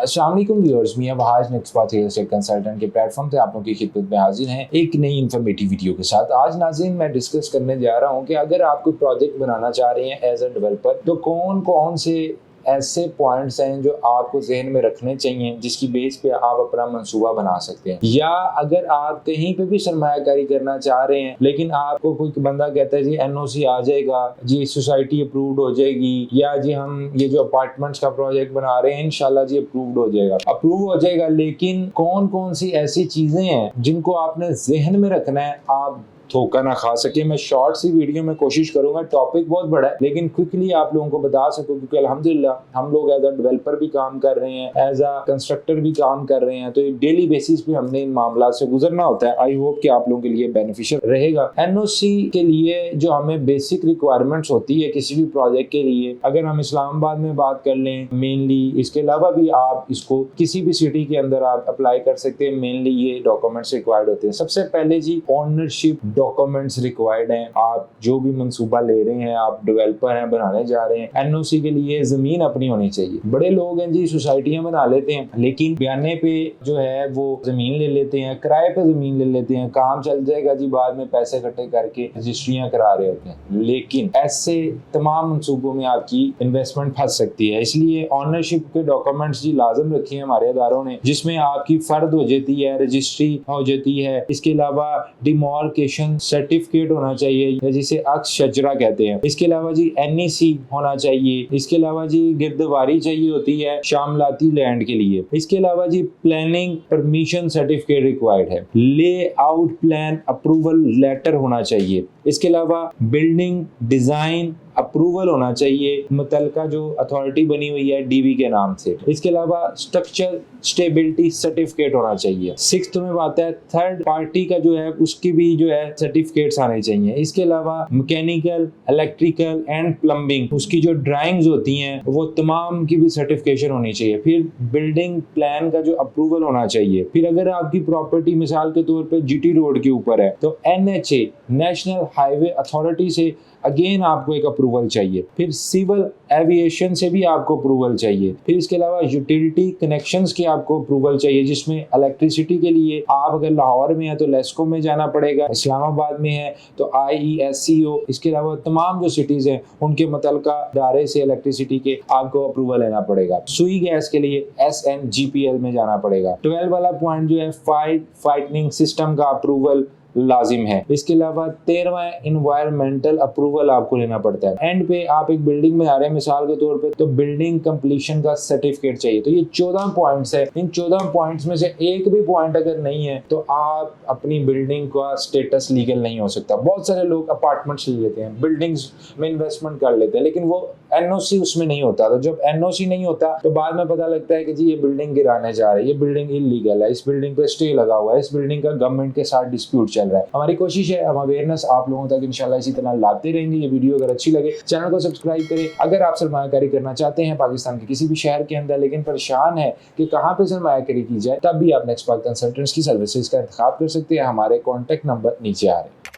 अस्सलाम वालेकुम viewers, Mian Bahaj Next Path real estate consultant के प्लेटफॉर्म पे आप लोगों की खिदमत में हाजिर हैं एक नई इन्फॉर्मेटिव वीडियो के साथ। आज नाज़रीन मैं डिस्कस करने जा रहा हूं कि अगर आप कोई प्रोजेक्ट बनाना चाह रहे हैं एज अ डेवलपर तो कौन कौन से ऐसे पॉइंट्स हैं जो आपको जहन में रखने चाहिए जिसकी बेस पे आप अपना मंसूबा बना सकते हैं। या अगर आप कहीं पे भी सरमायाकारी करना चाह रहे हैं लेकिन आपको कोई बंदा कहता है जी एनओसी आ जाएगा, जी सोसाइटी अप्रूव्ड हो जाएगी, या जी हम ये जो अपार्टमेंट्स का प्रोजेक्ट बना रहे हैं इंशाल्लाह जी अप्रूव्ड हो जाएगा, लेकिन कौन कौन सी ऐसी चीजें हैं जिनको आपने जहन में रखना है, आप धोखा ना खा सके। मैं शॉर्ट सी वीडियो में कोशिश करूंगा, टॉपिक बहुत बड़ा है लेकिन क्विकली आप लोगों को बता सकूं क्योंकि अल्हम्दुलिल्लाह हम लोग एज अ डेवलपर भी काम कर रहे हैं, एज अ कंस्ट्रक्टर भी काम कर रहे हैं, तो डेली बेसिस पे हमने इन मामला से गुजरना होता है। आई होप कि आप लोगों के लिए बेनिफिशियल रहेगा। एनओसी के लिए जो हमें बेसिक रिक्वायरमेंट्स होती है किसी भी प्रोजेक्ट के लिए, अगर हम इस्लामाबाद में बात कर लें मेनली, इसके अलावा भी आप इसको किसी भी सिटी के अंदर आप अप्लाई कर सकते हैं। मेनली ये डॉक्यूमेंट्स रिक्वायर्ड होते हैं। सबसे पहले जी ओनरशिप डॉक्यूमेंट्स रिक्वायर्ड हैं। आप जो भी मंसूबा ले रहे हैं, आप डेवलपर हैं, बनाने जा रहे हैं, एनओसी के लिए जमीन अपनी होनी चाहिए। बड़े लोग हैं जी सोसाइटियां बना लेते हैं लेकिन बयाने पे जो है वो जमीन ले लेते हैं, किराए पे जमीन ले लेते हैं, काम चल जाएगा जी, बाद में पैसे इकट्ठे करके रजिस्ट्रियां करा रहे होते हैं। लेकिन ऐसे तमाम मंसूबों में आपकी इन्वेस्टमेंट फंस सकती है। इसलिए ओनरशिप के डॉक्यूमेंट्स जी लाजम रखे हैं हमारे अदारों ने, जिसमें आपकी फर्द हो जाती है, रजिस्ट्री हो जाती है, इसके अलावा डिमॉर्केशन सर्टिफिकेट होना चाहिए जिसे अक्स शजरा कहते हैं, इसके अलावा जी एनईसी होना चाहिए, इसके अलावा जी गिरदवारी चाहिए होती है शामलाती लैंड के लिए, इसके अलावा जी प्लानिंग परमिशन सर्टिफिकेट रिक्वायर्ड है, लेआउट प्लान अप्रूवल लेटर होना चाहिए, इसके अलावा बिल्डिंग डिजाइन अप्रूवल होना चाहिए मुतलका जो अथॉरिटी बनी हुई है डीवी के नाम से, इसके अलावा स्ट्रक्चर स्टेबिलिटी सर्टिफिकेट होना चाहिए। सिक्स्थ में बात है थर्ड पार्टी का जो है उसकी भी जो है सर्टिफिकेट्स आने चाहिए। इसके अलावा मैकेनिकल, इलेक्ट्रिकल एंड प्लम्बिंग उसकी जो ड्राइंग्स होती हैं वो तमाम की भी सर्टिफिकेशन होनी चाहिए। फिर बिल्डिंग प्लान का जो अप्रूवल होना चाहिए। फिर अगर आपकी प्रॉपर्टी मिसाल के तौर पर जीटी रोड के ऊपर है तो एनएचए नेशनल हाईवे अथॉरिटी से अगेन आपको एक अप्रूवल चाहिए। फिर सिविल एविएशन से भी आपको अप्रूवल चाहिए। फिर इसके अलावा यूटिलिटी कनेक्शंस की आपको अप्रूवल चाहिए, जिसमें इलेक्ट्रिसिटी के लिए आप अगर लाहौर में है तो लेस्को में जाना पड़ेगा, इस्लामाबाद में है तो IESCO, इसके अलावा तमाम जो सिटीज हैं उनके मुतलका इदारे से इलेक्ट्रिसिटी के आपको अप्रूवल लेना पड़ेगा। सुई गैस के लिए SNGPL में जाना पड़ेगा। 12 वाला पॉइंट जो है फाइटिंग सिस्टम का अप्रूवल लाजिम है। इसके अलावा 13वां इन्वायरमेंटल अप्रूवल आपको लेना पड़ता है। एंड पे आप एक बिल्डिंग बना रहे हैं मिसाल के तौर पे तो बिल्डिंग कंप्लीशन का सर्टिफिकेट चाहिए। तो ये 14 पॉइंट्स है। इन 14 पॉइंट्स में से एक भी पॉइंट अगर नहीं है तो आप अपनी बिल्डिंग का स्टेटस लीगल नहीं हो सकता। बहुत सारे लोग अपार्टमेंट्स ले लेते हैं, बिल्डिंग्स में इन्वेस्टमेंट कर लेते हैं लेकिन वो एनओसी उसमें नहीं होता। तो जब एनओसी नहीं होता तो बाद में पता लगता है कि जी ये बिल्डिंग गिराने जा रहे हैं, ये बिल्डिंग इलीगल है, इस बिल्डिंग पे स्टे लगा हुआ है, इस बिल्डिंग का गवर्नमेंट के साथ डिस्प्यूट चल रहा है। हमारी कोशिश है हम अवेयरनेस आप लोगों तक इंशाल्लाह इसी तरह लाते रहेंगे। ये वीडियो अगर अच्छी लगे चैनल को सब्सक्राइब करें। अगर आप सरमायाकारी करना चाहते हैं पाकिस्तान के किसी भी शहर के अंदर लेकिन परेशान है कि कहाँ पे सरमायाकारी की जाए, तब भी आप नेक्स्ट पाथ कंसल्टेंट्स की सर्विसेज का इंतखाब कर सकते हैं। हमारे कॉन्टैक्ट नंबर नीचे आ रहे हैं।